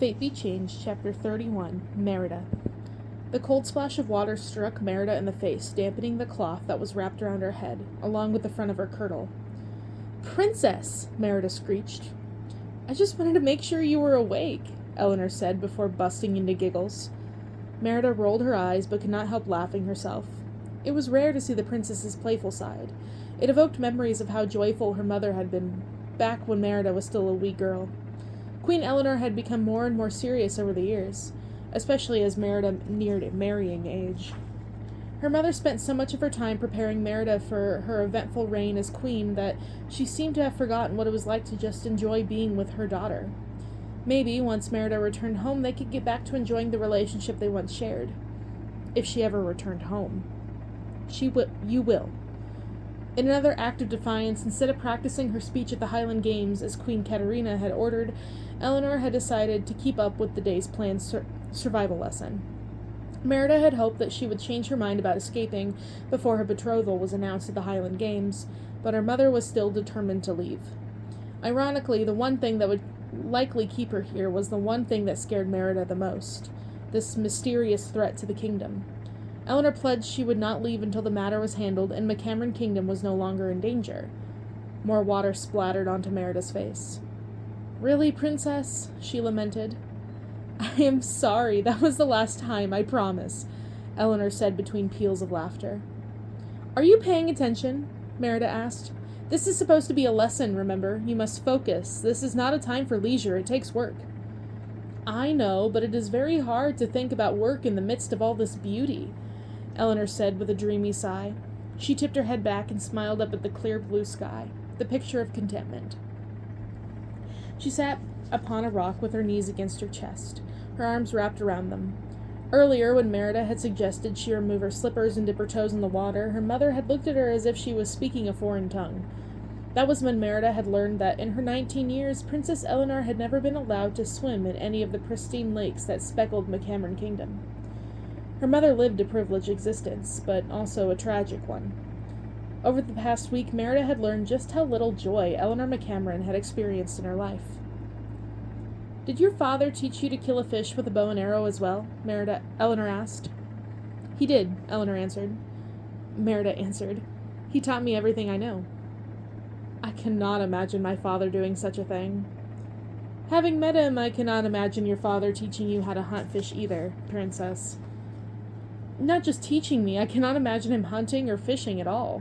Fate Be Changed, Chapter 31, Merida. The cold splash of water struck Merida in the face, dampening the cloth that was wrapped around her head, along with the front of her kirtle. "Princess!" Merida screeched. "I just wanted to make sure you were awake," Eleanor said before busting into giggles. Merida rolled her eyes but could not help laughing herself. It was rare to see the princess's playful side. It evoked memories of how joyful her mother had been back when Merida was still a wee girl. Queen Eleanor had become more and more serious over the years, especially as Merida neared marrying age. Her mother spent so much of her time preparing Merida for her eventful reign as queen that she seemed to have forgotten what it was like to just enjoy being with her daughter. Maybe, once Merida returned home, they could get back to enjoying the relationship they once shared. If she ever returned home. You will. In another act of defiance, instead of practicing her speech at the Highland Games as Queen Katerina had ordered, Eleanor had decided to keep up with the day's planned survival lesson. Merida had hoped that she would change her mind about escaping before her betrothal was announced at the Highland Games, but her mother was still determined to leave. Ironically, the one thing that would likely keep her here was the one thing that scared Merida the most, this mysterious threat to the kingdom. Eleanor pledged she would not leave until the matter was handled and McCameron Kingdom was no longer in danger. More water splattered onto Merida's face. "Really, Princess?" she lamented. "I am sorry. That was the last time, I promise," Eleanor said between peals of laughter. "Are you paying attention?" Merida asked. "This is supposed to be a lesson, remember? You must focus. This is not a time for leisure. It takes work." "I know, but it is very hard to think about work in the midst of all this beauty," Eleanor said with a dreamy sigh. She tipped her head back and smiled up at the clear blue sky, the picture of contentment. She sat upon a rock with her knees against her chest, her arms wrapped around them. Earlier, when Merida had suggested she remove her slippers and dip her toes in the water, her mother had looked at her as if she was speaking a foreign tongue. That was when Merida had learned that in her 19 years, Princess Eleanor had never been allowed to swim in any of the pristine lakes that speckled McCameron Kingdom. Her mother lived a privileged existence, but also a tragic one. Over the past week, Merida had learned just how little joy Eleanor McCameron had experienced in her life. "Did your father teach you to kill a fish with a bow and arrow as well?" Eleanor asked. "He did," Merida answered. "He taught me everything I know." "I cannot imagine my father doing such a thing." "Having met him, I cannot imagine your father teaching you how to hunt fish either, Princess." "Not just teaching me, I cannot imagine him hunting or fishing at all."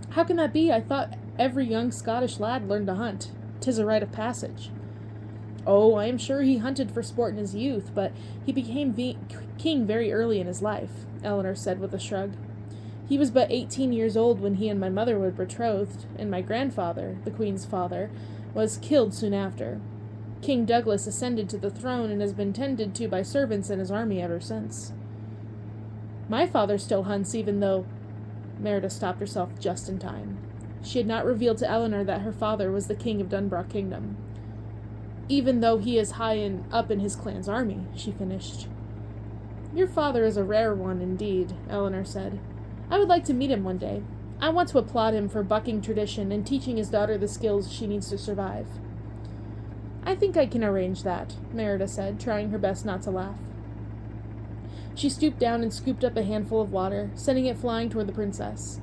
"How can that be? I thought every young Scottish lad learned to hunt. 'Tis a rite of passage." "Oh, I am sure he hunted for sport in his youth, but he became king very early in his life," Eleanor said with a shrug. "He was but 18 years old when he and my mother were betrothed, and my grandfather, the Queen's father, was killed soon after. King Douglas ascended to the throne and has been tended to by servants in his army ever since." "My father still hunts, even though—" Merida stopped herself just in time. She had not revealed to Eleanor that her father was the king of Dunbroch Kingdom. "Even though he is high up in his clan's army," she finished. "Your father is a rare one indeed," Eleanor said. "I would like to meet him one day. I want to applaud him for bucking tradition and teaching his daughter the skills she needs to survive." "I think I can arrange that," Merida said, trying her best not to laugh. She stooped down and scooped up a handful of water, sending it flying toward the princess.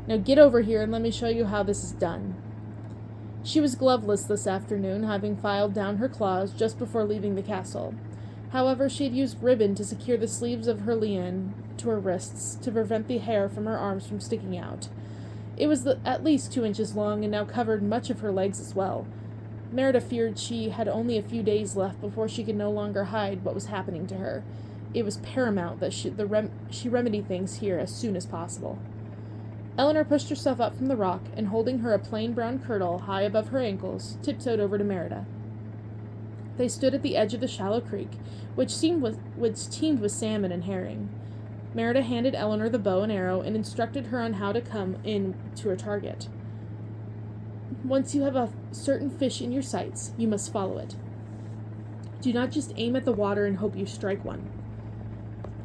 "Now get over here and let me show you how this is done." She was gloveless this afternoon, having filed down her claws just before leaving the castle. However, she had used ribbon to secure the sleeves of her liane to her wrists to prevent the hair from her arms from sticking out. It was at least 2 inches long and now covered much of her legs as well. Merida feared she had only a few days left before she could no longer hide what was happening to her. It was paramount that she remedy things here as soon as possible. Eleanor pushed herself up from the rock and, holding her a plain brown kirtle high above her ankles, tiptoed over to Merida. They stood at the edge of the shallow creek, which teemed with salmon and herring. Merida handed Eleanor the bow and arrow and instructed her on how to come in to her target. "Once you have a certain fish in your sights, you must follow it. Do not just aim at the water and hope you strike one."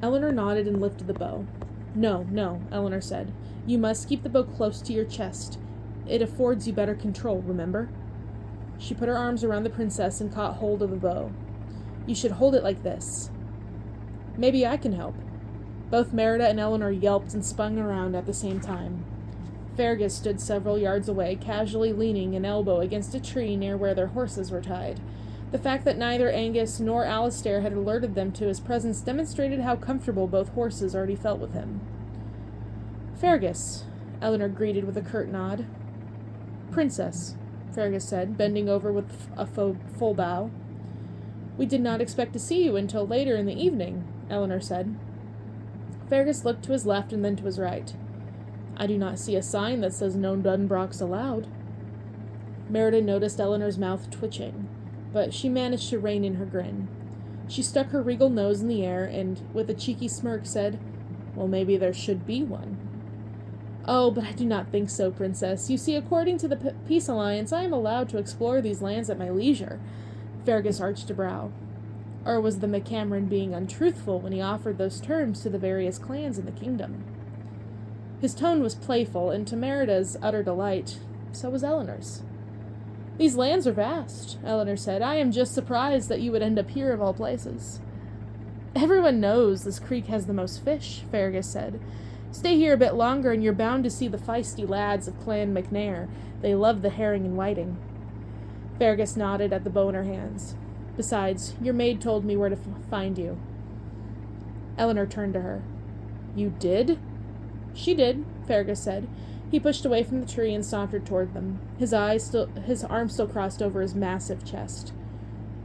Eleanor nodded and lifted the bow. No, Eleanor said. "You must keep the bow close to your chest. It affords you better control, remember?" She put her arms around the princess and caught hold of the bow. You should hold it like this. Maybe I can help. Both Merida and Eleanor yelped and spun around at the same time. Fergus stood several yards away, casually leaning an elbow against a tree near where their horses were tied. The fact that neither Angus nor Alistair had alerted them to his presence demonstrated how comfortable both horses already felt with him. Fergus, Eleanor greeted with a curt nod. Princess, Fergus said, bending over with a full bow. We did not expect to see you until later in the evening, Eleanor said. Fergus looked to his left and then to his right. I do not see a sign that says no Dunbrocks allowed. Merida noticed Eleanor's mouth twitching, but she managed to rein in her grin. She stuck her regal nose in the air and, with a cheeky smirk, said, Well, maybe there should be one. Oh, but I do not think so, Princess. You see, according to the Peace Alliance, I am allowed to explore these lands at my leisure. Fergus arched a brow. Or was the McCameron being untruthful when he offered those terms to the various clans in the kingdom? His tone was playful, and to Merida's utter delight, so was Eleanor's. These lands are vast, Eleanor said. I am just surprised that you would end up here of all places. Everyone knows this creek has the most fish, Fergus said. Stay here a bit longer and you're bound to see the feisty lads of Clan McNair. They love the herring and whiting. Fergus nodded at the bow in her hands. Besides, your maid told me where to find you. Eleanor turned to her. You did? She did, Fergus said. He pushed away from the tree and sauntered toward them, his arm still crossed over his massive chest.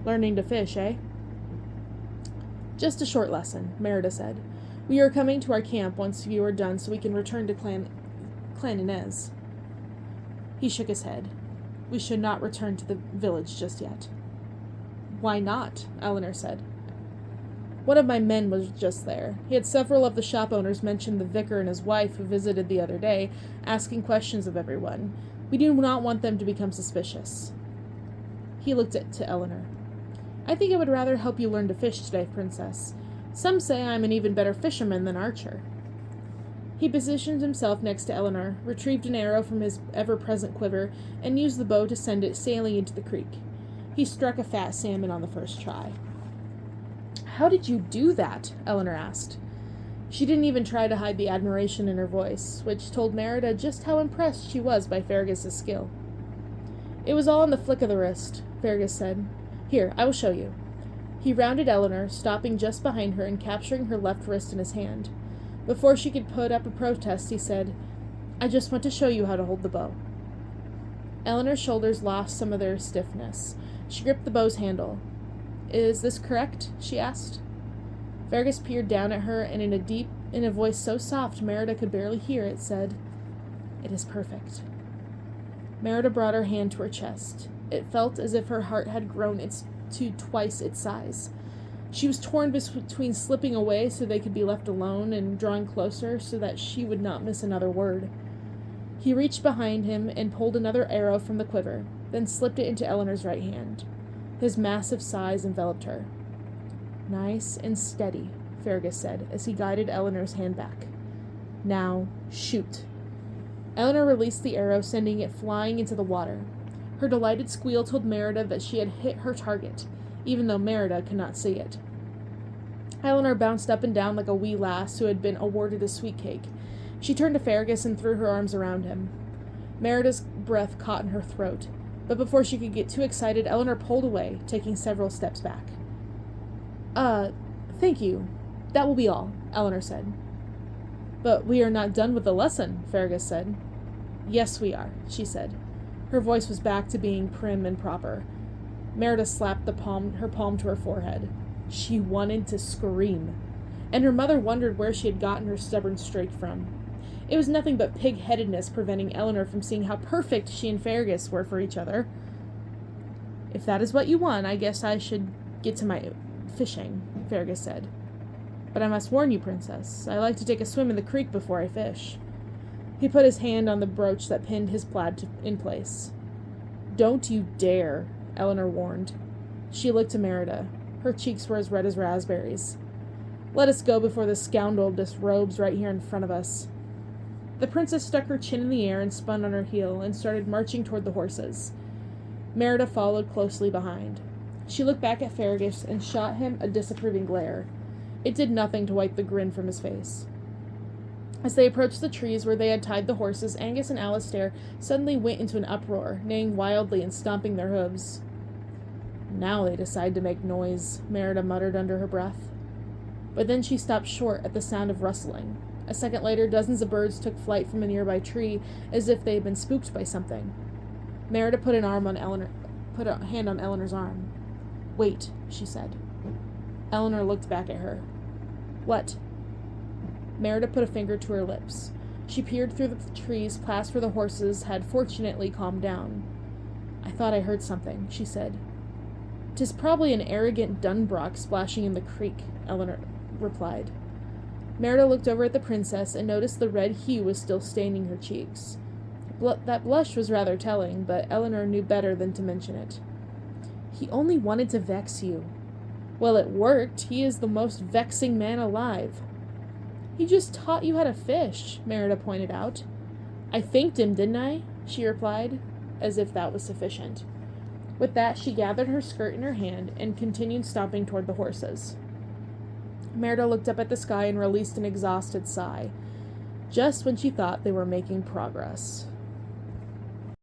Learning to fish, eh? Just a short lesson, Merida said. We are coming to our camp once you are done so we can return to Clan Inez. He shook his head. We should not return to the village just yet. Why not? Eleanor said. One of my men was just there. He had several of the shop owners mention the vicar and his wife who visited the other day, asking questions of everyone. We do not want them to become suspicious. He looked to Eleanor. I think I would rather help you learn to fish today, Princess. Some say I am an even better fisherman than archer. He positioned himself next to Eleanor, retrieved an arrow from his ever-present quiver, and used the bow to send it sailing into the creek. He struck a fat salmon on the first try. How did you do that? Eleanor asked. She didn't even try to hide the admiration in her voice, which told Merida just how impressed she was by Fergus's skill. It was all in the flick of the wrist, Fergus said. Here, I will show you. He rounded Eleanor, stopping just behind her and capturing her left wrist in his hand. Before she could put up a protest, he said, I just want to show you how to hold the bow. Eleanor's shoulders lost some of their stiffness. She gripped the bow's handle. Is this correct? She asked. Fergus peered down at her, and in a voice so soft Merida could barely hear it, said, It is perfect. Merida brought her hand to her chest. It felt as if her heart had grown to twice its size. She was torn between slipping away so they could be left alone and drawing closer so that she would not miss another word. He reached behind him and pulled another arrow from the quiver, then slipped it into Eleanor's right hand. His massive size enveloped her. Nice and steady, Fergus said, as he guided Eleanor's hand back. Now, shoot. Eleanor released the arrow, sending it flying into the water. Her delighted squeal told Merida that she had hit her target, even though Merida could not see it. Eleanor bounced up and down like a wee lass who had been awarded a sweet cake. She turned to Fergus and threw her arms around him. Merida's breath caught in her throat, but before she could get too excited, Eleanor pulled away, taking several steps back. Thank you. That will be all, Eleanor said. But we are not done with the lesson, Fergus said. Yes, we are, she said. Her voice was back to being prim and proper. Merida slapped her palm to her forehead. She wanted to scream, and her mother wondered where she had gotten her stubborn streak from. It was nothing but pig-headedness preventing Eleanor from seeing how perfect she and Fergus were for each other. If that is what you want, I guess I should get to my fishing, Fergus said. But I must warn you, Princess, I like to take a swim in the creek before I fish. He put his hand on the brooch that pinned his plaid in place. Don't you dare, Eleanor warned. She looked to Merida. Her cheeks were as red as raspberries. Let us go before this scoundrel disrobes right here in front of us. The princess stuck her chin in the air and spun on her heel and started marching toward the horses. Merida followed closely behind. She looked back at Fergus and shot him a disapproving glare. It did nothing to wipe the grin from his face. As they approached the trees where they had tied the horses, Angus and Alistair suddenly went into an uproar, neighing wildly and stomping their hooves. Now they decide to make noise, Merida muttered under her breath. But then she stopped short at the sound of rustling. A second later, dozens of birds took flight from a nearby tree as if they had been spooked by something. Merida put a hand on Eleanor's arm. "Wait," she said. Eleanor looked back at her. "What?" Merida put a finger to her lips. She peered through the trees past where the horses had fortunately calmed down. "I thought I heard something," she said. "'Tis probably an arrogant Dunbrock splashing in the creek," Eleanor replied. Merida looked over at the princess and noticed the red hue was still staining her cheeks. That blush was rather telling, but Eleanor knew better than to mention it. "He only wanted to vex you." "Well, it worked. He is the most vexing man alive." "He just taught you how to fish," Merida pointed out. "I thanked him, didn't I?" she replied, as if that was sufficient. With that, she gathered her skirt in her hand and continued stomping toward the horses. Merida looked up at the sky and released an exhausted sigh, just when she thought they were making progress.